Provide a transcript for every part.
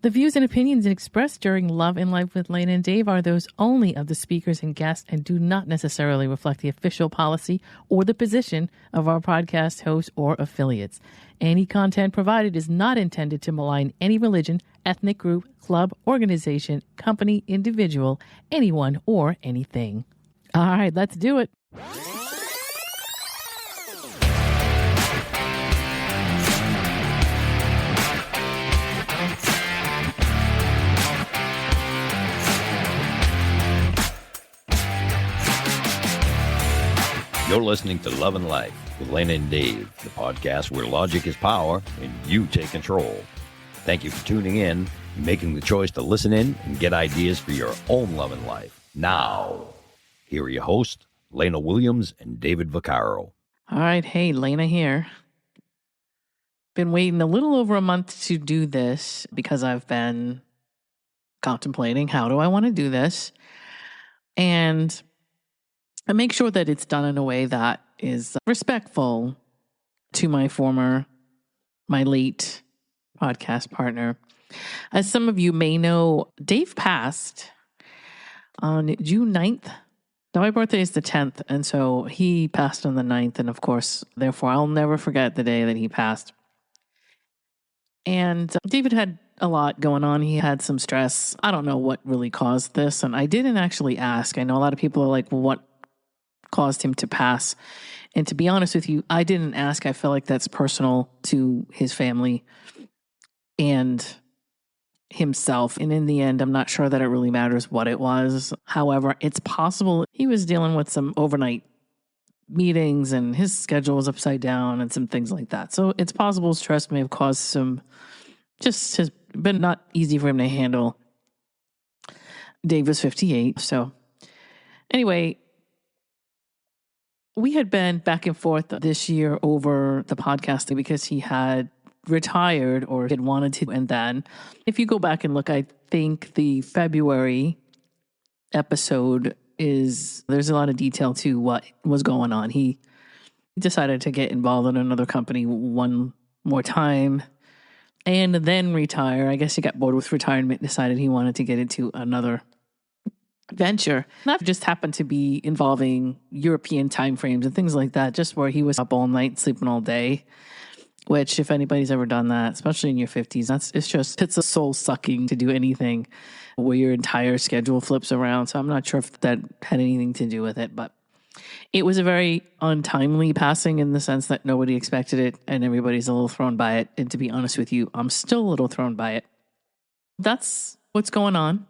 The views and opinions expressed during Love and Life with Lana and Dave are those only of the speakers and guests and do not necessarily reflect the official policy or the position of our podcast hosts or affiliates. Any content provided is not intended to malign any religion, ethnic group, club, organization, company, individual, anyone, or anything. All right, let's do it. You're listening to Love and Life with Lana and Dave, the podcast where logic is power and you take control. Thank you for tuning in and making the choice to listen in and get ideas for your own love and life. Now, here are your hosts, Lana Williams and David Vaccaro. All right, hey, Lana here. Been waiting a little over a month to do this because I've been contemplating how do I want to do this. And I make sure that it's done in a way that is respectful to my late podcast partner. As some of you may know, Dave passed on June 9th. Now, my birthday is the 10th, and so he passed on the 9th, and of course, therefore, I'll never forget the day that he passed. And David had a lot going on. He had some stress. I don't know what really caused this, and I didn't actually ask. I know a lot of people are like, well, what caused him to pass? And to be honest with you, I didn't ask. I feel like that's personal to his family and himself. And in the end, I'm not sure that it really matters what it was. However, it's possible he was dealing with some overnight meetings and his schedule was upside down and some things like that. So it's possible stress may have caused has been not easy for him to handle. Dave was 58. So anyway, we had been back and forth this year over the podcasting because he had retired or had wanted to. And then if you go back and look, I think the February episode there's a lot of detail to what was going on. He decided to get involved in another company one more time and then retire. I guess he got bored with retirement, decided he wanted to get into another venture. And that just happened to be involving European time frames and things like that, just where he was up all night, sleeping all day, which if anybody's ever done that, especially in your 50s, it's a soul sucking to do anything where your entire schedule flips around. So I'm not sure if that had anything to do with it, but it was a very untimely passing in the sense that nobody expected it and everybody's a little thrown by it. And to be honest with you, I'm still a little thrown by it. That's what's going on.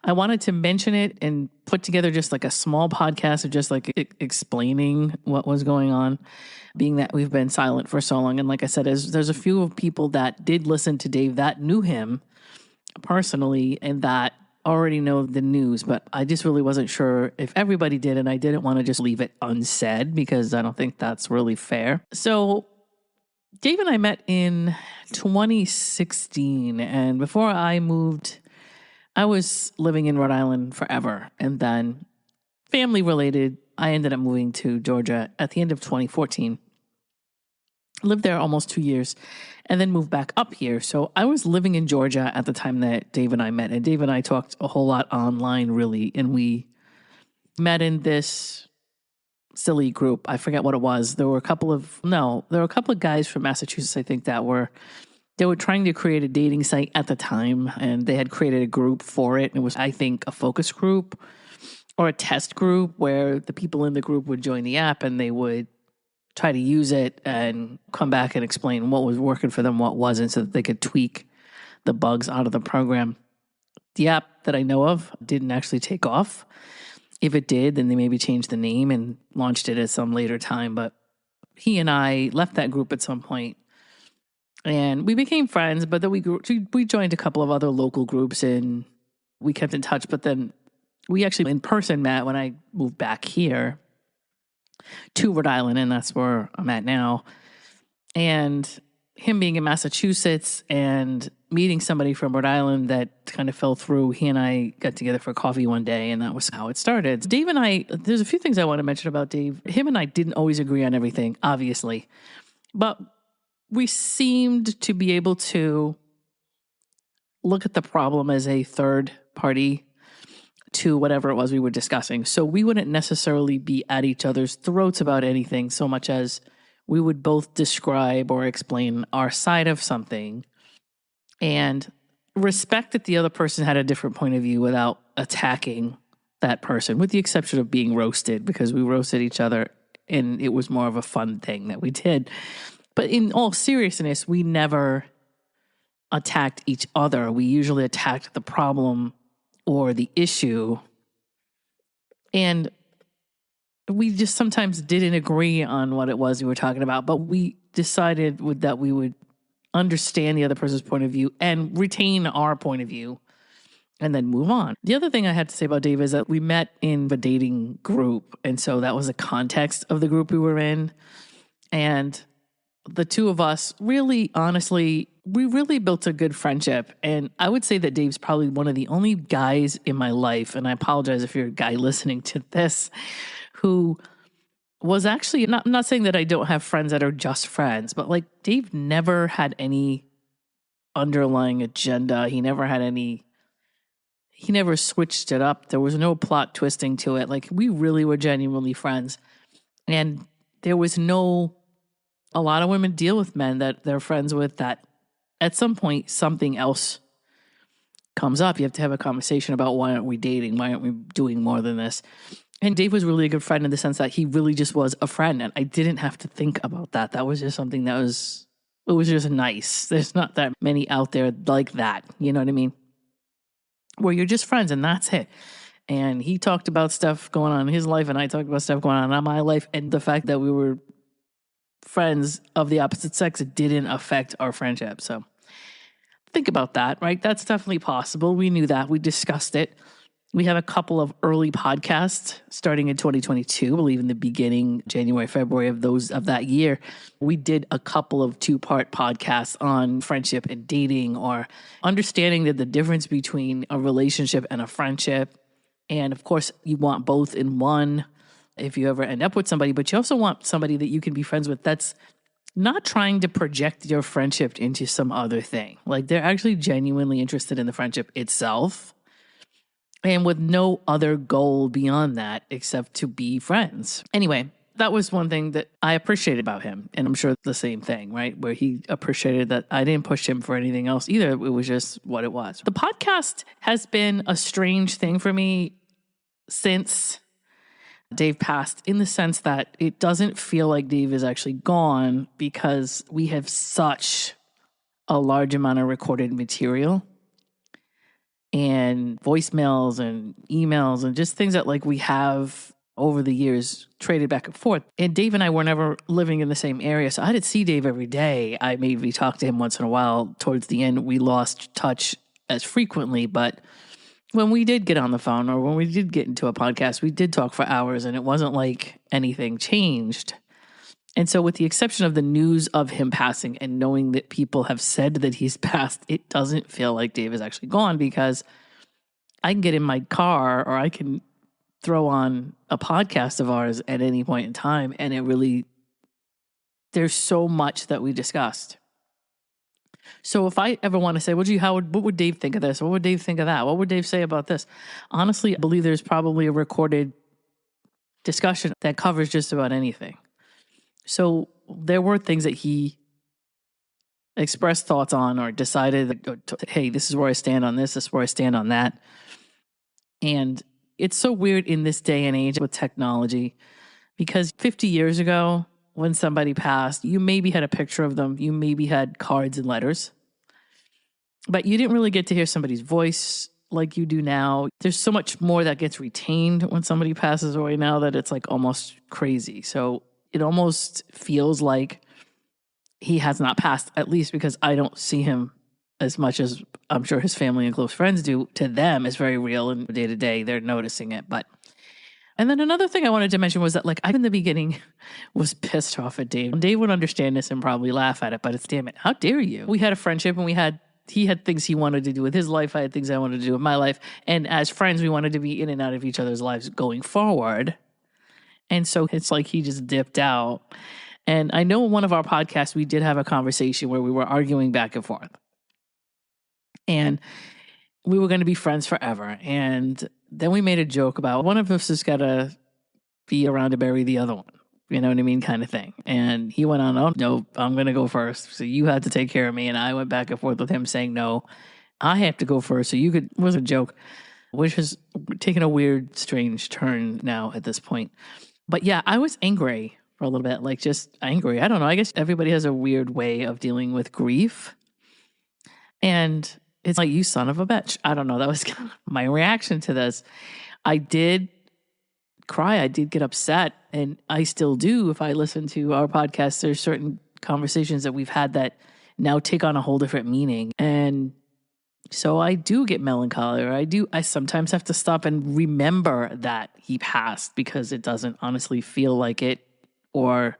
I wanted to mention it and put together just like a small podcast of just like explaining what was going on, being that we've been silent for so long. And like I said, there's a few people that did listen to Dave that knew him personally and that already know the news, but I just really wasn't sure if everybody did, and I didn't want to just leave it unsaid because I don't think that's really fair. So Dave and I met in 2016, and before I moved, I was living in Rhode Island forever. And then family related, I ended up moving to Georgia at the end of 2014. Lived there almost 2 years and then moved back up here. So I was living in Georgia at the time that Dave and I met. And Dave and I talked a whole lot online, really. And we met in this silly group. I forget what it was. There were a couple of guys from Massachusetts, I think, they were trying to create a dating site at the time, and they had created a group for it. It was, I think, a focus group or a test group where the people in the group would join the app and they would try to use it and come back and explain what was working for them, what wasn't, so that they could tweak the bugs out of the program. The app that I know of didn't actually take off. If it did, then they maybe changed the name and launched it at some later time. But he and I left that group at some point. And we became friends, but then we joined a couple of other local groups and we kept in touch. But then we actually in person met when I moved back here to Rhode Island, and that's where I'm at now. And him being in Massachusetts and meeting somebody from Rhode Island that kind of fell through, he and I got together for coffee one day, and that was how it started. Dave and I, there's a few things I want to mention about Dave. Him and I didn't always agree on everything, obviously, but we seemed to be able to look at the problem as a third party to whatever it was we were discussing. So we wouldn't necessarily be at each other's throats about anything so much as we would both describe or explain our side of something and respect that the other person had a different point of view without attacking that person, with the exception of being roasted, because we roasted each other and it was more of a fun thing that we did. But in all seriousness, we never attacked each other. We usually attacked the problem or the issue. And we just sometimes didn't agree on what it was we were talking about, but we decided that we would understand the other person's point of view and retain our point of view and then move on. The other thing I had to say about Dave is that we met in the dating group. And so that was the context of the group we were in. And the two of us really, honestly, we really built a good friendship. And I would say that Dave's probably one of the only guys in my life, and I apologize if you're a guy listening to this, who was actually, I'm not saying that I don't have friends that are just friends, but like Dave never had any underlying agenda. He never switched it up. There was no plot twisting to it. Like, we really were genuinely friends. And there was a lot of women deal with men that they're friends with that at some point something else comes up. You have to have a conversation about, why aren't we dating? Why aren't we doing more than this? And Dave was really a good friend in the sense that he really just was a friend. And I didn't have to think about that. That was just something it was just nice. There's not that many out there like that. You know what I mean? Where you're just friends and that's it. And he talked about stuff going on in his life and I talked about stuff going on in my life. And the fact that we were friends of the opposite sex, it didn't affect our friendship. So think about that, right? That's definitely possible. We knew that. We discussed it. We had a couple of early podcasts starting in 2022, I believe in the beginning, January, February of that year. We did a couple of 2-part podcasts on friendship and dating, or understanding that the difference between a relationship and a friendship. And of course, you want both in one if you ever end up with somebody, but you also want somebody that you can be friends with that's not trying to project your friendship into some other thing. Like, they're actually genuinely interested in the friendship itself, and with no other goal beyond that except to be friends. Anyway, that was one thing that I appreciated about him. And I'm sure the same thing, right? Where he appreciated that I didn't push him for anything else either. It was just what it was. The podcast has been a strange thing for me since Dave passed, in the sense that it doesn't feel like Dave is actually gone, because we have such a large amount of recorded material and voicemails and emails and just things that like we have over the years traded back and forth. And Dave and I were never living in the same area, so I didn't see Dave every day. I maybe talked to him once in a while. Towards the end, we lost touch as frequently, but when we did get on the phone or when we did get into a podcast, we did talk for hours, and it wasn't like anything changed. And so with the exception of the news of him passing and knowing that people have said that he's passed, it doesn't feel like Dave is actually gone, because I can get in my car or I can throw on a podcast of ours at any point in time. And there's so much that we discussed. So if I ever want to say, what would Dave think of this? What would Dave think of that? What would Dave say about this? Honestly, I believe there's probably a recorded discussion that covers just about anything. So there were things that he expressed thoughts on or decided, hey, this is where I stand on this is where I stand on that. And it's so weird in this day and age with technology, because 50 years ago, when somebody passed, you maybe had a picture of them, you maybe had cards and letters, but you didn't really get to hear somebody's voice like you do now. There's so much more that gets retained when somebody passes away now that it's like almost crazy. So it almost feels like he has not passed, at least because I don't see him as much as I'm sure his family and close friends do. To them, it's very real, and day to day, they're noticing it. And then another thing I wanted to mention was that, like, I in the beginning was pissed off at Dave. Dave would understand this and probably laugh at it, but it's, damn it, how dare you? We had a friendship, and he had things he wanted to do with his life. I had things I wanted to do with my life. And as friends, we wanted to be in and out of each other's lives going forward. And so it's like he just dipped out. And I know in one of our podcasts, we did have a conversation where we were arguing back and forth. And we were going to be friends forever. And then we made a joke about one of us has got to be around to bury the other one. You know what I mean? Kind of thing. And he went on, oh, no, I'm going to go first. So you had to take care of me. And I went back and forth with him saying, no, I have to go first. So you could, it was a joke, which has taken a weird, strange turn now at this point. But yeah, I was angry for a little bit, like just angry. I don't know. I guess everybody has a weird way of dealing with grief. And it's like, you son of a bitch. I don't know. That was kind of my reaction to this. I did cry. I did get upset. And I still do. If I listen to our podcast, there's certain conversations that we've had that now take on a whole different meaning. And so I do get melancholy, or I sometimes have to stop and remember that he passed, because it doesn't honestly feel like it, or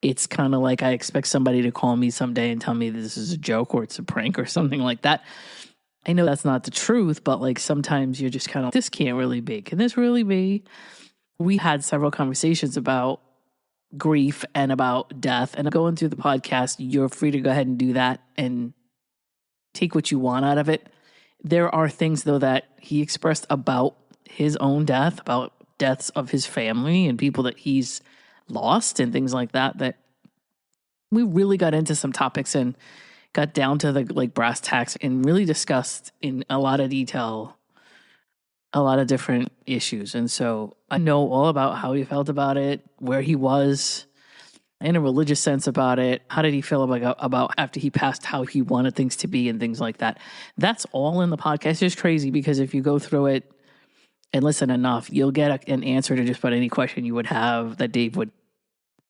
it's kind of like I expect somebody to call me someday and tell me this is a joke or it's a prank or something like that. I know that's not the truth, but like sometimes you're just kind of, this can't really be. Can this really be? We had several conversations about grief and about death, and going through the podcast, you're free to go ahead and do that and take what you want out of it. There are things, though, that he expressed about his own death, about deaths of his family and people that he's lost and things like that, that we really got into some topics and got down to the like brass tacks and really discussed in a lot of detail a lot of different issues. And so I know all about how he felt about it, where he was in a religious sense about it. How did he feel about after he passed, how he wanted things to be and things like that. That's all in the podcast. It's just crazy, because if you go through it and listen enough, you'll get an answer to just about any question you would have that Dave would,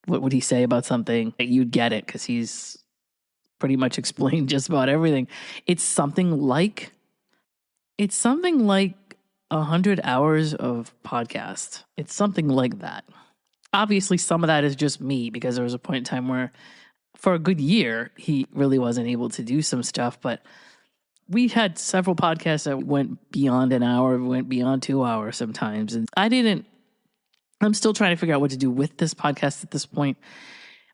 what would he say about something? You'd get it, because he's pretty much explained just about everything. It's something like 100 hours of podcast. It's something like that. Obviously, some of that is just me, because there was a point in time where for a good year, he really wasn't able to do some stuff. But we had several podcasts that went beyond an hour, went beyond 2 hours sometimes. And I'm still trying to figure out what to do with this podcast at this point.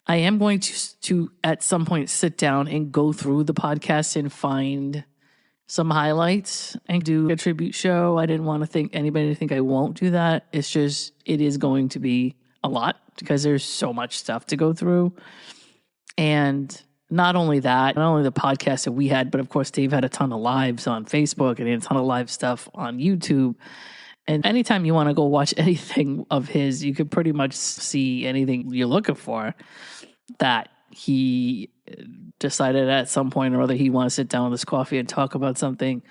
I am going to at some point sit down and go through the podcast and find some highlights and do a tribute show. I didn't want anybody to think I won't do that. It's just, it is going to be a lot, because there's so much stuff to go through. And not only that, not only the podcast that we had, but of course Dave had a ton of lives on Facebook and he had a ton of live stuff on YouTube. And anytime you want to go watch anything of his, you could pretty much see anything you're looking for, that he decided at some point or other he wants to sit down with his coffee and talk about something.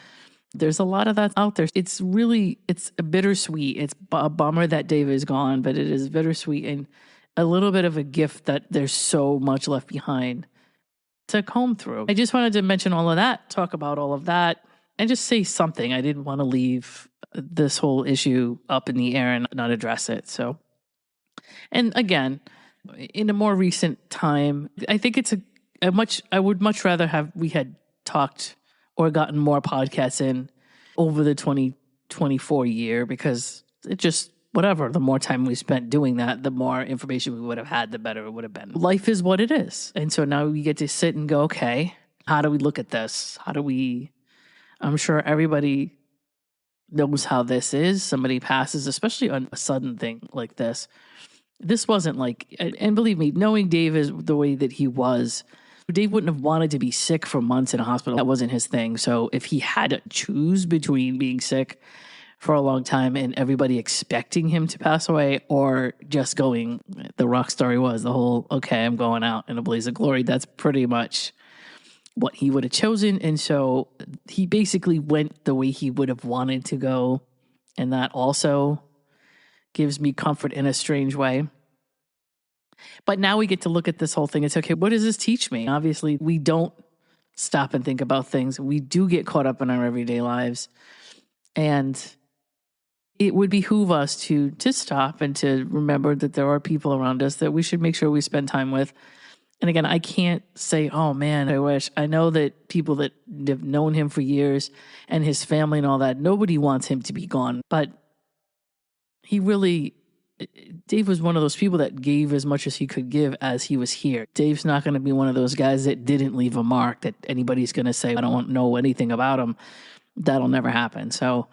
There's a lot of that out there. It's bittersweet. It's a bummer that Dave is gone, but it is bittersweet and a little bit of a gift that there's so much left behind to comb through. I just wanted to mention all of that, talk about all of that, and just say something. I didn't want to leave this whole issue up in the air and not address it. So, and again, in a more recent time, I think it's I would much rather we had talked or gotten more podcasts in over the 2024 year, because it just, whatever, the more time we spent doing that, the more information we would have had, the better it would have been. Life is what it is. And so now we get to sit and go, okay, how do we look at this? I'm sure everybody knows how this is. Somebody passes, especially on a sudden thing like this. This wasn't like, and believe me, knowing Dave is the way that he was, Dave wouldn't have wanted to be sick for months in a hospital. That wasn't his thing. So if he had to choose between being sick for a long time and everybody expecting him to pass away, or just going, the rock star he was, the whole, okay, I'm going out in a blaze of glory, that's pretty much what he would have chosen. And so he basically went the way he would have wanted to go. And that also gives me comfort in a strange way. But now we get to look at this whole thing and say, okay, what does this teach me? Obviously, we don't stop and think about things. We do get caught up in our everyday lives. And it would behoove us to stop and to remember that there are people around us that we should make sure we spend time with. And again, I can't say, oh man, I wish. I know that people that have known him for years and his family and all that, nobody wants him to be gone. But he really Dave was one of those people that gave as much as he could give as he was here. Dave's not going to be one of those guys that didn't leave a mark, that anybody's going to say, I don't know anything about him. That'll never happen. So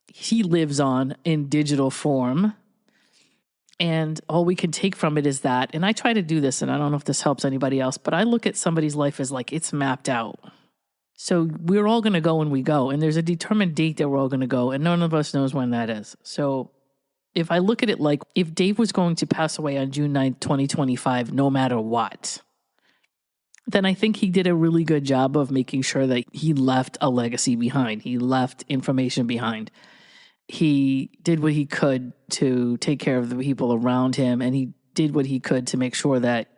he lives on in digital form. And all we can take from it is that, and I try to do this, and I don't know if this helps anybody else, but I look at somebody's life as like it's mapped out. So we're all going to go when we go, and there's a determined date that we're all going to go, and none of us knows when that is. So if I look at it like if Dave was going to pass away on June 9th, 2025, no matter what, then I think he did a really good job of making sure that he left a legacy behind. He left information behind. He did what he could to take care of the people around him, and he did what he could to make sure that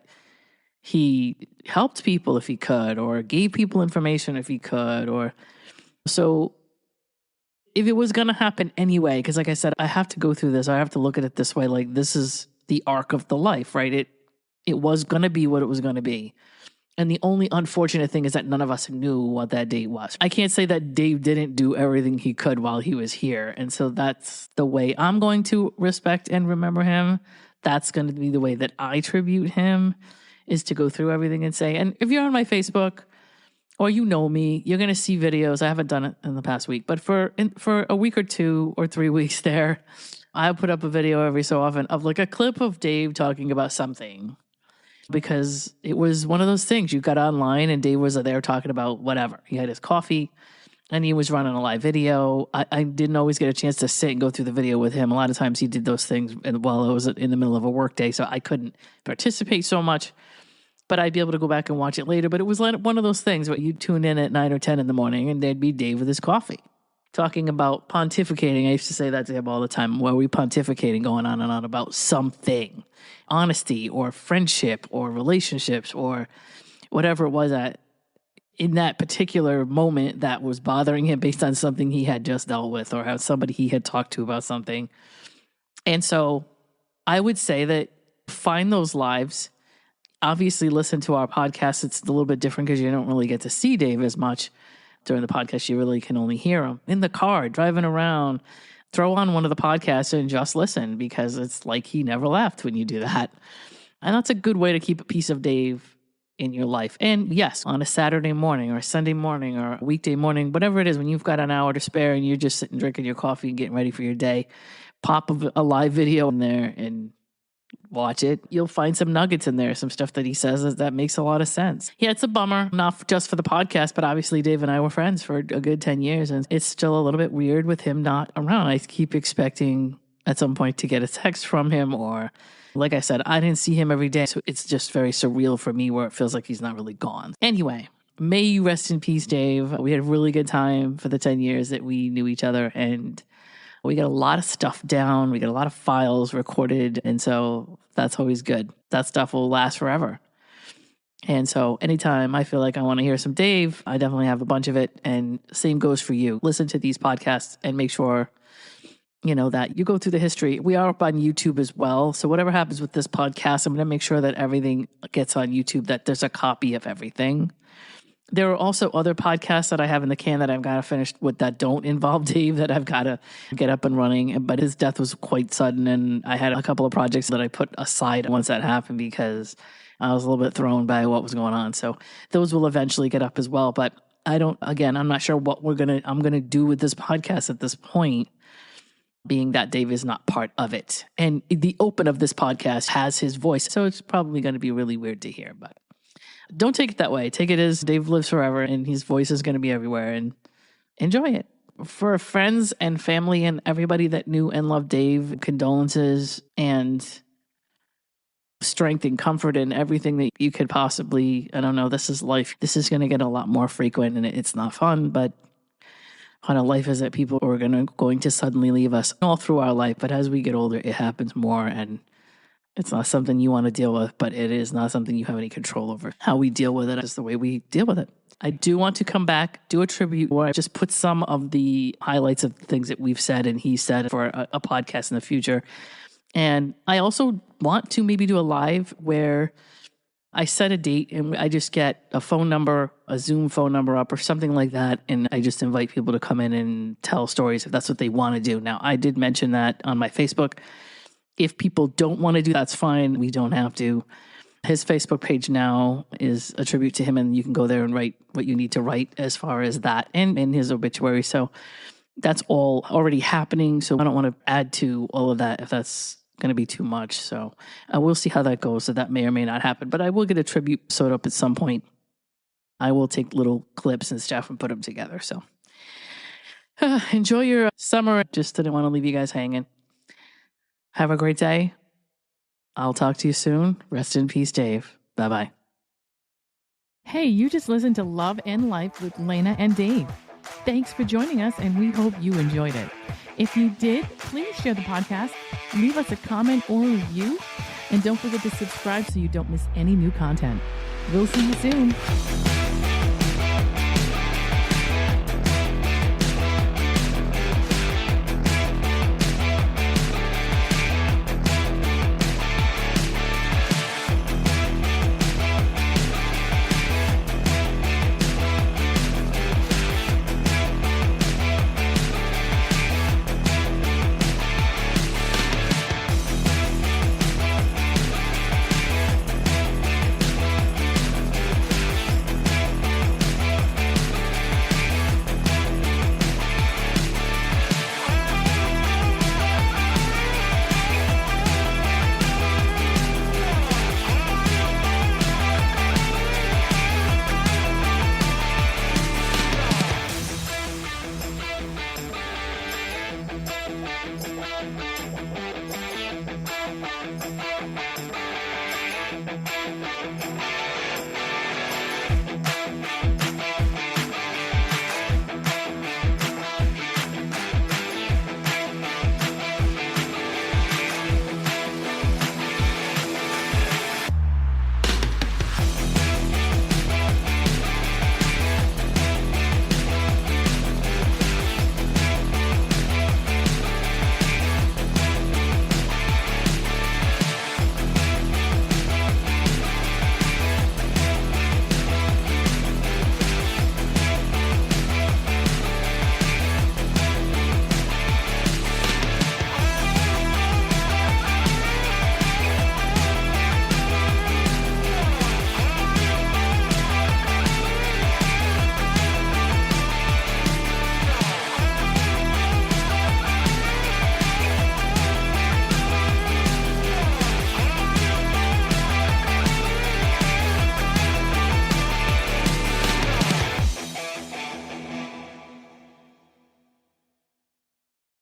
he helped people if he could, or gave people information if he could, or so if it was going to happen anyway, because like I said, I have to go through this. I have to look at it this way. Like this is the arc of the life, right? It was going to be what it was going to be. And the only unfortunate thing is that none of us knew what that date was. I can't say that Dave didn't do everything he could while he was here. And so that's the way I'm going to respect and remember him. That's going to be the way that I tribute him, is to go through everything and say, and if you're on my Facebook or you know me, you're going to see videos. I haven't done it in the past week, but for a week or 2 or 3 weeks there, I put up a video every so often of like a clip of Dave talking about something. Because it was one of those things. You got online and Dave was there talking about whatever. He had his coffee and he was running a live video. I didn't always get a chance to sit and go through the video with him. A lot of times he did those things while I was in the middle of a work day, so I couldn't participate so much. But I'd be able to go back and watch it later. But it was like one of those things where you tune in at 9 or 10 in the morning and there'd be Dave with his coffee talking about pontificating. I used to say that to him all the time. Where we pontificating, going on and on about something, honesty or friendship or relationships or whatever it was in that particular moment that was bothering him based on something he had just dealt with or how somebody he had talked to about something. And so I would say that find those lives. Obviously listen to our podcast. It's a little bit different because you don't really get to see Dave as much during the podcast. You really can only hear him in the car, driving around. Throw on one of the podcasts and just listen, because it's like he never left when you do that. And that's a good way to keep a piece of Dave in your life. And yes, on a Saturday morning or a Sunday morning or a weekday morning, whatever it is, when you've got an hour to spare and you're just sitting drinking your coffee and getting ready for your day, pop a live video in there and watch it. You'll find some nuggets in there, some stuff that he says that makes a lot of sense. Yeah, it's a bummer, not just for the podcast, but obviously Dave and I were friends for a good 10 years, and it's still a little bit weird with him not around. I keep expecting at some point to get a text from him, or like I said, I didn't see him every day, so it's just very surreal for me where it feels like he's not really gone. Anyway, may you rest in peace, Dave. We had a really good time for the 10 years that we knew each other, and we got a lot of stuff down. We got a lot of files recorded. And so that's always good. That stuff will last forever. And so anytime I feel like I want to hear some Dave, I definitely have a bunch of it. And same goes for you. Listen to these podcasts and make sure, that you go through the history. We are up on YouTube as well. So whatever happens with this podcast, I'm going to make sure that everything gets on YouTube, that there's a copy of everything. There are also other podcasts that I have in the can that I've got to finish with that don't involve Dave, that I've got to get up and running. But his death was quite sudden, and I had a couple of projects that I put aside once that happened because I was a little bit thrown by what was going on. So those will eventually get up as well. But I'm not sure what I'm going to do with this podcast at this point, being that Dave is not part of it. And the open of this podcast has his voice. So it's probably going to be really weird to hear, but don't take it that way. Take it as Dave lives forever and his voice is going to be everywhere, and enjoy it. For friends and family and everybody that knew and loved Dave, condolences and strength and comfort and everything that you could possibly, I don't know, this is life. This is going to get a lot more frequent and it's not fun, but on a life is that people are going to suddenly leave us all through our life. But as we get older, it happens more, and it's not something you want to deal with, but it is not something you have any control over. How we deal with it is the way we deal with it. I do want to come back, do a tribute where I just put some of the highlights of things that we've said and he said for a podcast in the future. And I also want to maybe do a live where I set a date and I just get a phone number, a Zoom phone number up or something like that. And I just invite people to come in and tell stories if that's what they want to do. Now, I did mention that on my Facebook. If people don't want to do that's fine. We don't have to. His Facebook page now is a tribute to him, and you can go there and write what you need to write as far as that and in his obituary. So that's all already happening. So I don't want to add to all of that if that's going to be too much. So we'll see how that goes. So that may or may not happen. But I will get a tribute sewed up at some point. I will take little clips and stuff and put them together. So enjoy your summer. Just didn't want to leave you guys hanging. Have a great day. I'll talk to you soon. Rest in peace, Dave. Bye-bye. Hey, you just listened to Love and Life with Lana and Dave. Thanks for joining us, and we hope you enjoyed it. If you did, please share the podcast, leave us a comment or review, and don't forget to subscribe so you don't miss any new content. We'll see you soon.